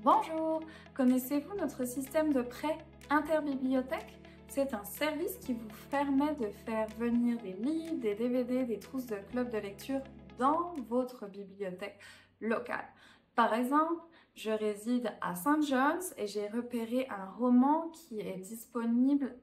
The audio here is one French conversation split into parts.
Bonjour, connaissez-vous notre système de prêt interbibliothèque? C'est un service qui vous permet de faire venir des livres, des DVD, des trousses de club de lecture dans votre bibliothèque locale. Par exemple, je réside à St. John's et j'ai repéré un roman qui est disponible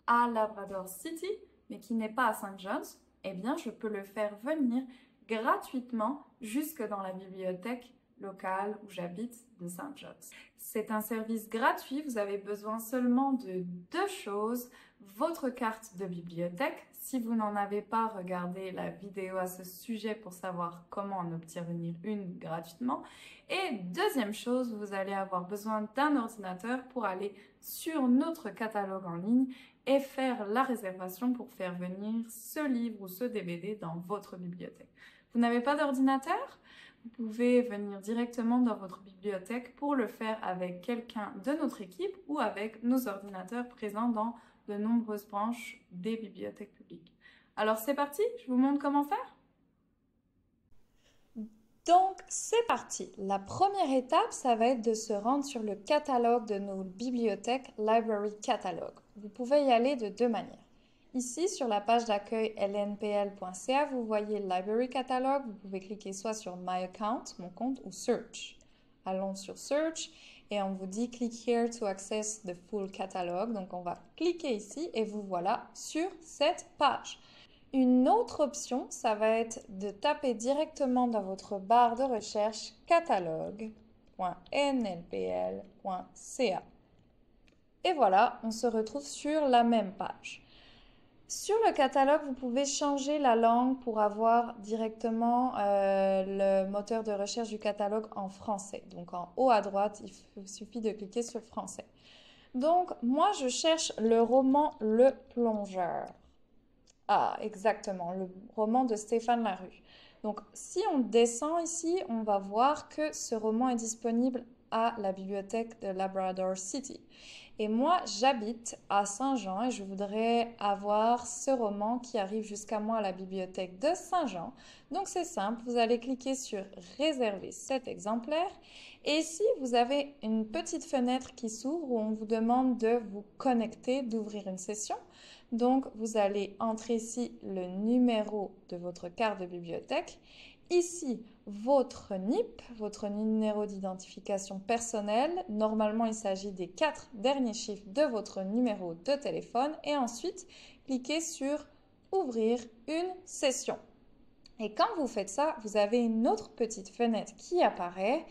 à Labrador City, mais qui n'est pas à St. John's. Eh bien, je peux le faire venir gratuitement jusque dans la bibliothèque locale où j'habite de St. John's. C'est un service gratuit, vous avez besoin seulement de deux choses, votre carte de bibliothèque. Si vous n'en avez pas, regardez la vidéo à ce sujet pour savoir comment en obtenir une gratuitement. Et deuxième chose, vous allez avoir besoin d'un ordinateur pour aller sur notre catalogue en ligne et faire la réservation pour faire venir ce livre ou ce DVD dans votre bibliothèque. Vous n'avez pas d'ordinateur? Vous pouvez venir directement dans votre bibliothèque pour le faire avec quelqu'un de notre équipe ou avec nos ordinateurs présents dans de nombreuses branches des bibliothèques publiques. Alors c'est parti, je vous montre comment faire. Donc c'est parti. La première étape, ça va être de se rendre sur le catalogue de nos bibliothèques Library Catalog. Vous pouvez y aller de deux manières. Ici, sur la page d'accueil lnpl.ca, vous voyez Library Catalog. Vous pouvez cliquer soit sur My Account, mon compte, ou Search. Allons sur Search et on vous dit Click here to access the full catalog. Donc, on va cliquer ici et vous voilà sur cette page. Une autre option, ça va être de taper directement dans votre barre de recherche catalogue.nlpl.ca. Et voilà, on se retrouve sur la même page. Sur le catalogue, vous pouvez changer la langue pour avoir directement le moteur de recherche du catalogue en français. Donc en haut à droite, il suffit de cliquer sur français. Donc moi, je cherche le roman Le Plongeur. Ah, exactement, le roman de Stéphane Larue. Donc si on descend ici, on va voir que ce roman est disponible à la bibliothèque de Labrador City. Et moi, j'habite à Saint-Jean et je voudrais avoir ce roman qui arrive jusqu'à moi à la bibliothèque de Saint-Jean. Donc c'est simple, vous allez cliquer sur réserver cet exemplaire et ici vous avez une petite fenêtre qui s'ouvre où on vous demande de vous connecter, d'ouvrir une session. Donc vous allez entrer ici le numéro de votre carte de bibliothèque. Ici, votre NIP, votre numéro d'identification personnelle. Normalement, il s'agit des 4 derniers chiffres de votre numéro de téléphone. Et ensuite, cliquez sur « Ouvrir une session ». Et quand vous faites ça, vous avez une autre petite fenêtre qui apparaît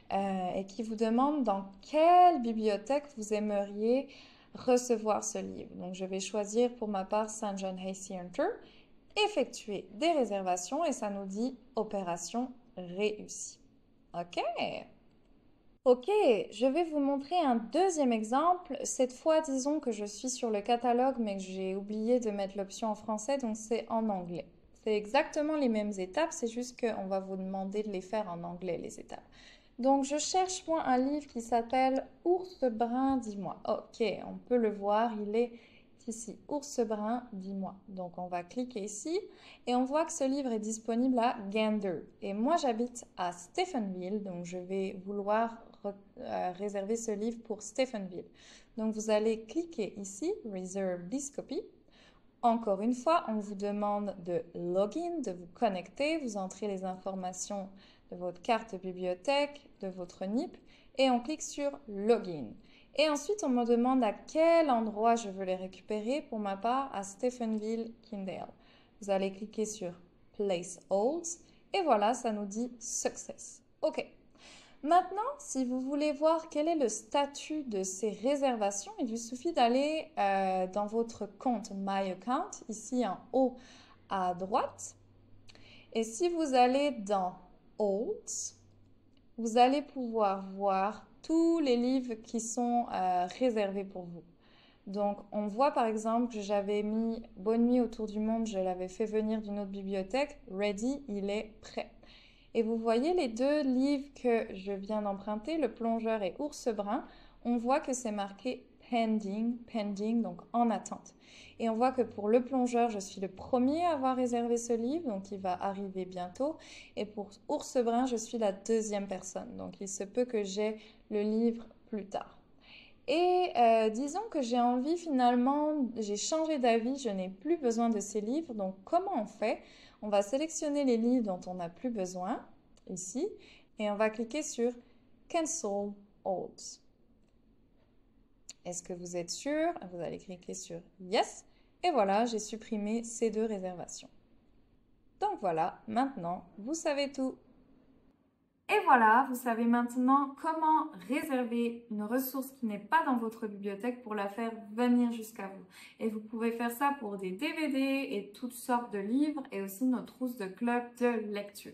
et qui vous demande dans quelle bibliothèque vous aimeriez recevoir ce livre. Donc, je vais choisir pour ma part St. John Hasty Hunter. Effectuer des réservations et ça nous dit opération réussie. Ok. Ok, je vais vous montrer un deuxième exemple. Cette fois, disons que je suis sur le catalogue mais que j'ai oublié de mettre l'option en français, donc c'est en anglais. C'est exactement les mêmes étapes, c'est juste qu'on va vous demander de les faire en anglais, les étapes. Donc, je cherche moi un livre qui s'appelle Ours brun, dis-moi. Ok, on peut le voir, il est ici, Ours brun, dis-moi. Donc, on va cliquer ici et on voit que ce livre est disponible à Gander. Et moi, j'habite à Stephenville, donc je vais vouloir réserver ce livre pour Stephenville. Donc, vous allez cliquer ici, Reserve this copy. Encore une fois, on vous demande de login, de vous connecter. Vous entrez les informations de votre carte de bibliothèque, de votre NIP et on clique sur login. Et ensuite, on me demande à quel endroit je veux les récupérer. Pour ma part, à Stephenville, Kindale. Vous allez cliquer sur Place Holds et voilà, ça nous dit Success. OK. Maintenant, si vous voulez voir quel est le statut de ces réservations, il vous suffit d'aller dans votre compte My Account, ici en haut à droite. Et si vous allez dans Holds, vous allez pouvoir voir tous les livres qui sont réservés pour vous. Donc, on voit par exemple que j'avais mis Bonne nuit autour du monde, je l'avais fait venir d'une autre bibliothèque. Ready, il est prêt. Et vous voyez les deux livres que je viens d'emprunter, Le Plongeur et Ours brun, on voit que c'est marqué pending, donc en attente. Et on voit que pour Le Plongeur, je suis le premier à avoir réservé ce livre, donc il va arriver bientôt. Et pour Ours Brun, je suis la deuxième personne, donc il se peut que j'ai le livre plus tard. Et disons que j'ai envie finalement, j'ai changé d'avis, je n'ai plus besoin de ces livres. Donc comment on fait? On va sélectionner les livres dont on n'a plus besoin, ici, et on va cliquer sur Cancel All. Est-ce que vous êtes sûr? Vous allez cliquer sur Yes. Et voilà, j'ai supprimé ces 2 réservations. Donc voilà, maintenant, vous savez tout. Et voilà, vous savez maintenant comment réserver une ressource qui n'est pas dans votre bibliothèque pour la faire venir jusqu'à vous. Et vous pouvez faire ça pour des DVD et toutes sortes de livres et aussi nos trousses de club de lecture.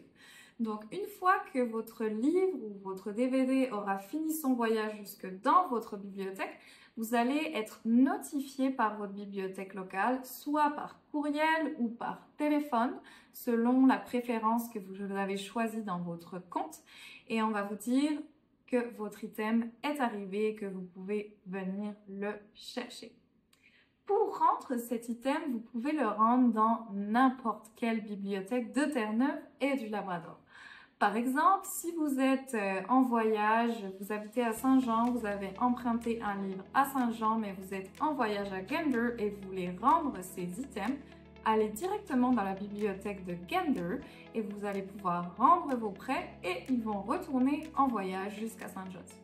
Donc, une fois que votre livre ou votre DVD aura fini son voyage jusque dans votre bibliothèque, vous allez être notifié par votre bibliothèque locale, soit par courriel ou par téléphone, selon la préférence que vous avez choisie dans votre compte. Et on va vous dire que votre item est arrivé et que vous pouvez venir le chercher. Pour rendre cet item, vous pouvez le rendre dans n'importe quelle bibliothèque de Terre-Neuve et du Labrador. Par exemple, si vous êtes en voyage, vous habitez à Saint-Jean, vous avez emprunté un livre à Saint-Jean, mais vous êtes en voyage à Gander et vous voulez rendre ces items, allez directement dans la bibliothèque de Gander et vous allez pouvoir rendre vos prêts et ils vont retourner en voyage jusqu'à Saint-Joseph.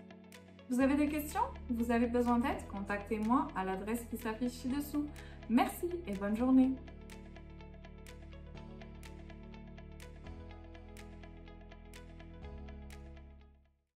Vous avez des questions? Vous avez besoin d'aide? Contactez-moi à l'adresse qui s'affiche ci-dessous. Merci et bonne journée!